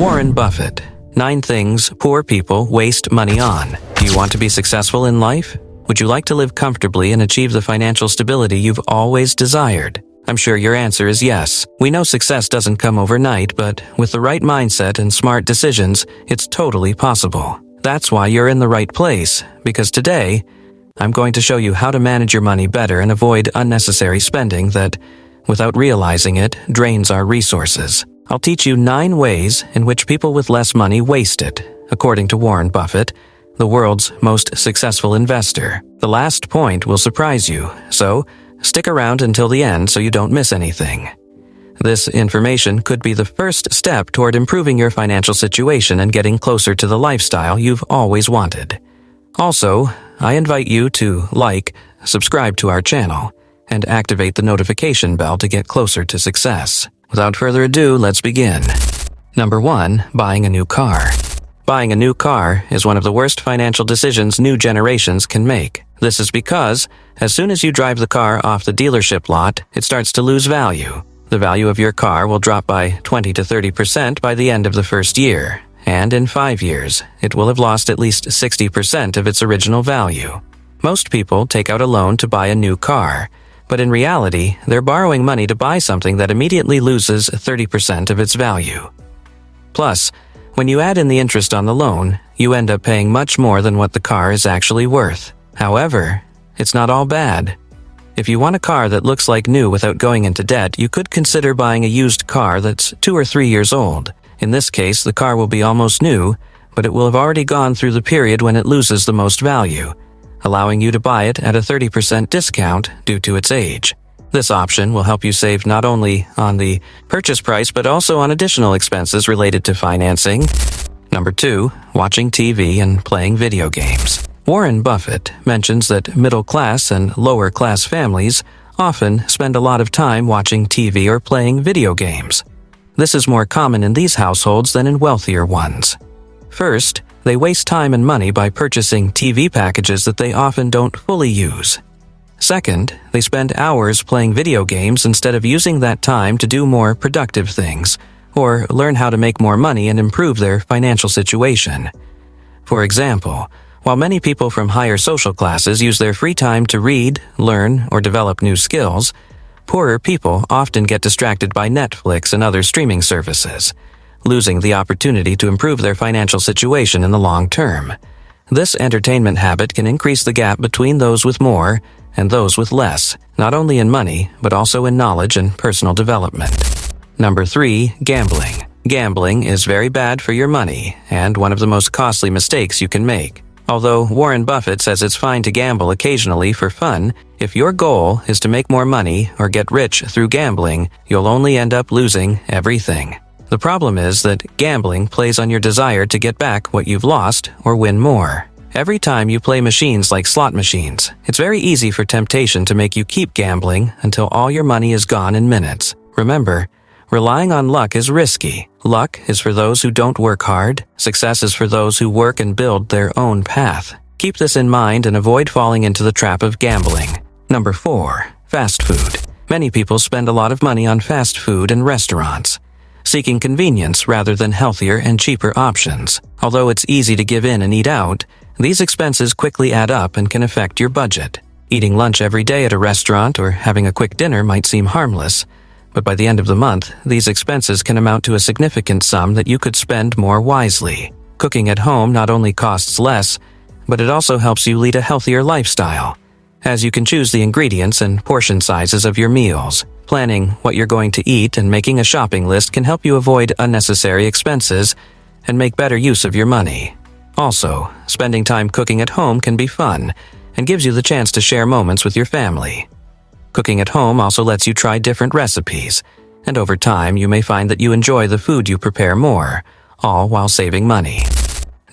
Warren Buffett. 9 things poor people waste money on. Do you want to be successful in life? Would you like to live comfortably and achieve the financial stability you've always desired? I'm sure your answer is yes. We know success doesn't come overnight, but with the right mindset and smart decisions, it's totally possible. That's why you're in the right place, because today, I'm going to show you how to manage your money better and avoid unnecessary spending that, without realizing it, drains our resources. I'll teach you 9 ways in which people with less money waste it, according to Warren Buffett, the world's most successful investor. The last point will surprise you, so stick around until the end so you don't miss anything. This information could be the first step toward improving your financial situation and getting closer to the lifestyle you've always wanted. Also, I invite you to subscribe to our channel, and activate the notification bell to get closer to success. Without further ado, let's begin. Number 1. Buying a new car. Buying a new car is one of the worst financial decisions new generations can make. This is because, as soon as you drive the car off the dealership lot, it starts to lose value. The value of your car will drop by 20 to 30% by the end of the first year, and in 5 years, it will have lost at least 60% of its original value. Most people take out a loan to buy a new car, but in reality, they're borrowing money to buy something that immediately loses 30% of its value. Plus, when you add in the interest on the loan, you end up paying much more than what the car is actually worth. However, it's not all bad. If you want a car that looks like new without going into debt, you could consider buying a used car that's 2 or 3 years old. In this case, the car will be almost new, but it will have already gone through the period when it loses the most value, allowing you to buy it at a 30% discount due to its age. This option will help you save not only on the purchase price but also on additional expenses related to financing. Number 2. Watching TV and playing video games. Warren Buffett mentions that middle-class and lower-class families often spend a lot of time watching TV or playing video games. This is more common in these households than in wealthier ones. First, they waste time and money by purchasing TV packages that they often don't fully use. Second, they spend hours playing video games instead of using that time to do more productive things, or learn how to make more money and improve their financial situation. For example, while many people from higher social classes use their free time to read, learn, or develop new skills, poorer people often get distracted by Netflix and other streaming services, losing the opportunity to improve their financial situation in the long term. This entertainment habit can increase the gap between those with more and those with less, not only in money, but also in knowledge and personal development. Number 3. Gambling. Gambling is very bad for your money and one of the most costly mistakes you can make. Although Warren Buffett says it's fine to gamble occasionally for fun, if your goal is to make more money or get rich through gambling, you'll only end up losing everything. The problem is that gambling plays on your desire to get back what you've lost or win more. Every time you play machines like slot machines, it's very easy for temptation to make you keep gambling until all your money is gone in minutes. Remember, relying on luck is risky. Luck is for those who don't work hard. Success is for those who work and build their own path. Keep this in mind and avoid falling into the trap of gambling. Number 4. Fast food. Many people spend a lot of money on fast food and restaurants, seeking convenience rather than healthier and cheaper options. Although it's easy to give in and eat out, these expenses quickly add up and can affect your budget. Eating lunch every day at a restaurant or having a quick dinner might seem harmless, but by the end of the month, these expenses can amount to a significant sum that you could spend more wisely. Cooking at home not only costs less, but it also helps you lead a healthier lifestyle, as you can choose the ingredients and portion sizes of your meals. Planning what you're going to eat and making a shopping list can help you avoid unnecessary expenses and make better use of your money. Also, spending time cooking at home can be fun and gives you the chance to share moments with your family. Cooking at home also lets you try different recipes, and over time you may find that you enjoy the food you prepare more, all while saving money.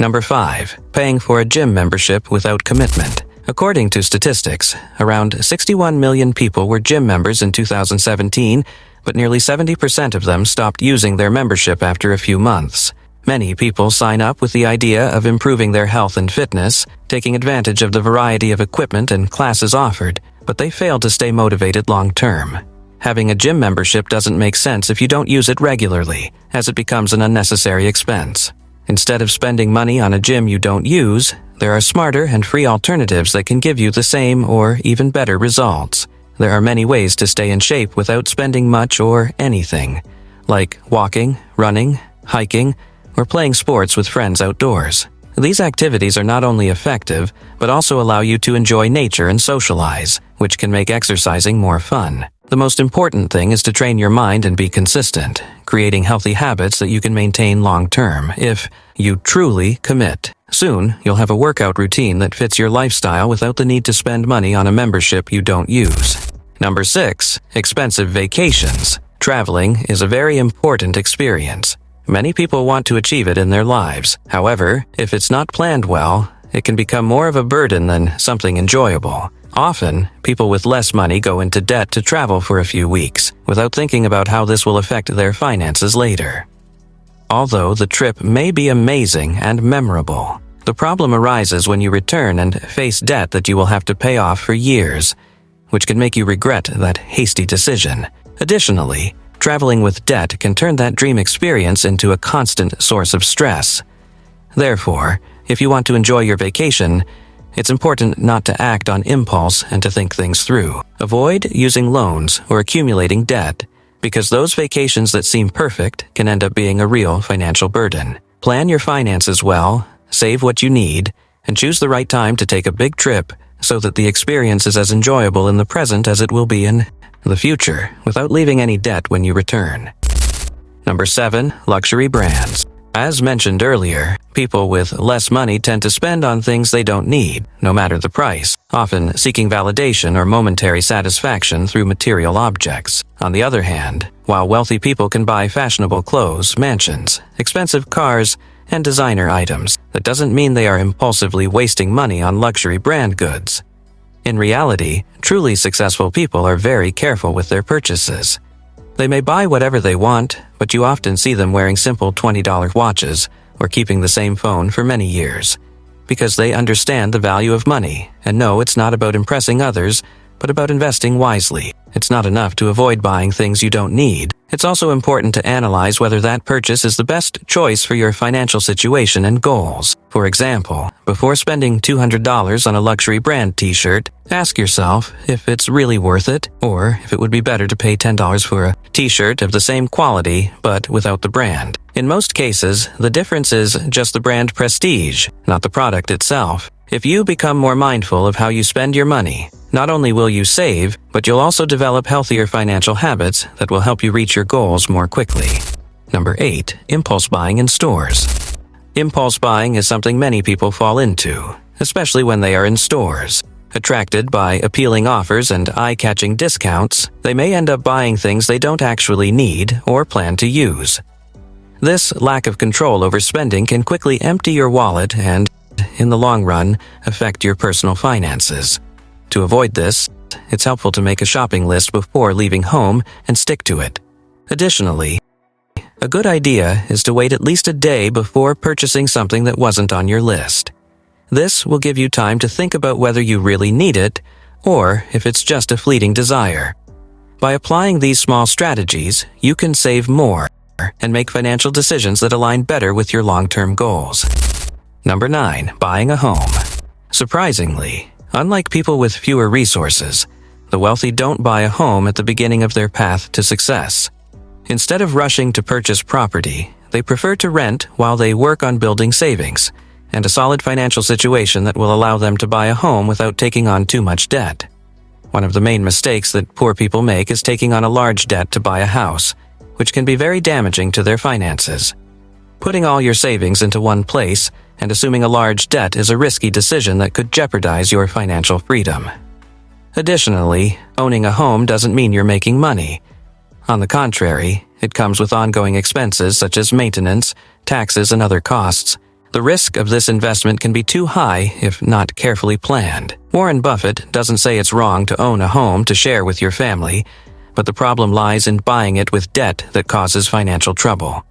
Number 5. Paying for a gym membership without commitment. According to statistics, around 61 million people were gym members in 2017, but nearly 70% of them stopped using their membership after a few months. Many people sign up with the idea of improving their health and fitness, taking advantage of the variety of equipment and classes offered, but they fail to stay motivated long term. Having a gym membership doesn't make sense if you don't use it regularly, as it becomes an unnecessary expense. Instead of spending money on a gym you don't use, there are smarter and free alternatives that can give you the same or even better results. There are many ways to stay in shape without spending much or anything, like walking, running, hiking, or playing sports with friends outdoors. These activities are not only effective, but also allow you to enjoy nature and socialize, which can make exercising more fun. The most important thing is to train your mind and be consistent, creating healthy habits that you can maintain long-term if you truly commit. Soon, you'll have a workout routine that fits your lifestyle without the need to spend money on a membership you don't use. Number 6. Expensive vacations. Traveling is a very important experience. Many people want to achieve it in their lives. However, if it's not planned well, it can become more of a burden than something enjoyable. Often, people with less money go into debt to travel for a few weeks, without thinking about how this will affect their finances later. Although the trip may be amazing and memorable, the problem arises when you return and face debt that you will have to pay off for years, which can make you regret that hasty decision. Additionally, traveling with debt can turn that dream experience into a constant source of stress. Therefore, if you want to enjoy your vacation, it's important not to act on impulse and to think things through. Avoid using loans or accumulating debt, because those vacations that seem perfect can end up being a real financial burden. Plan your finances well, save what you need, and choose the right time to take a big trip so that the experience is as enjoyable in the present as it will be in the future, without leaving any debt when you return. Number 7. Luxury brands. As mentioned earlier, people with less money tend to spend on things they don't need, no matter the price, often seeking validation or momentary satisfaction through material objects. On the other hand, while wealthy people can buy fashionable clothes, mansions, expensive cars, and designer items, that doesn't mean they are impulsively wasting money on luxury brand goods. In reality, truly successful people are very careful with their purchases. They may buy whatever they want, but you often see them wearing simple $20 watches or keeping the same phone for many years, because they understand the value of money and know it's not about impressing others, but about investing wisely. It's not enough to avoid buying things you don't need. It's also important to analyze whether that purchase is the best choice for your financial situation and goals. For example, before spending $200 on a luxury brand t-shirt, ask yourself if it's really worth it, or if it would be better to pay $10 for a t-shirt of the same quality but without the brand. In most cases, the difference is just the brand prestige, not the product itself. If you become more mindful of how you spend your money, not only will you save, but you'll also develop healthier financial habits that will help you reach your goals more quickly. Number 8. Impulse buying in stores. Impulse buying is something many people fall into, especially when they are in stores. Attracted by appealing offers and eye-catching discounts, they may end up buying things they don't actually need or plan to use. This lack of control over spending can quickly empty your wallet and, in the long run, affect your personal finances. To avoid this, it's helpful to make a shopping list before leaving home and stick to it. Additionally, a good idea is to wait at least a day before purchasing something that wasn't on your list. This will give you time to think about whether you really need it or if it's just a fleeting desire. By applying these small strategies, you can save more and make financial decisions that align better with your long-term goals. Number 9. Buying a home. Surprisingly, unlike people with fewer resources, the wealthy don't buy a home at the beginning of their path to success. Instead of rushing to purchase property, they prefer to rent while they work on building savings and a solid financial situation that will allow them to buy a home without taking on too much debt. One of the main mistakes that poor people make is taking on a large debt to buy a house, which can be very damaging to their finances. Putting all your savings into one place and assuming a large debt is a risky decision that could jeopardize your financial freedom. Additionally, owning a home doesn't mean you're making money. On the contrary, it comes with ongoing expenses such as maintenance, taxes, and other costs. The risk of this investment can be too high if not carefully planned. Warren Buffett doesn't say it's wrong to own a home to share with your family, but the problem lies in buying it with debt that causes financial trouble.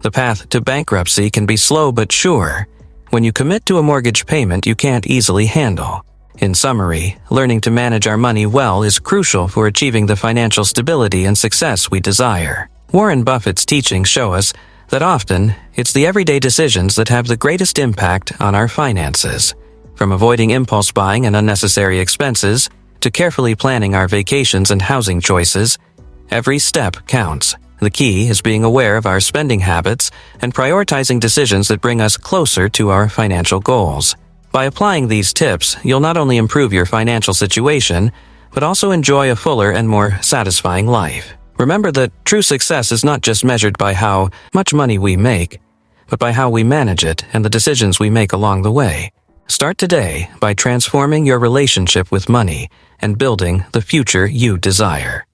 The path to bankruptcy can be slow but sure when you commit to a mortgage payment you can't easily handle. In summary, learning to manage our money well is crucial for achieving the financial stability and success we desire. Warren Buffett's teachings show us that often it's the everyday decisions that have the greatest impact on our finances. From avoiding impulse buying and unnecessary expenses to carefully planning our vacations and housing choices, every step counts. The key is being aware of our spending habits and prioritizing decisions that bring us closer to our financial goals. By applying these tips, you'll not only improve your financial situation, but also enjoy a fuller and more satisfying life. Remember that true success is not just measured by how much money we make, but by how we manage it and the decisions we make along the way. Start today by transforming your relationship with money and building the future you desire.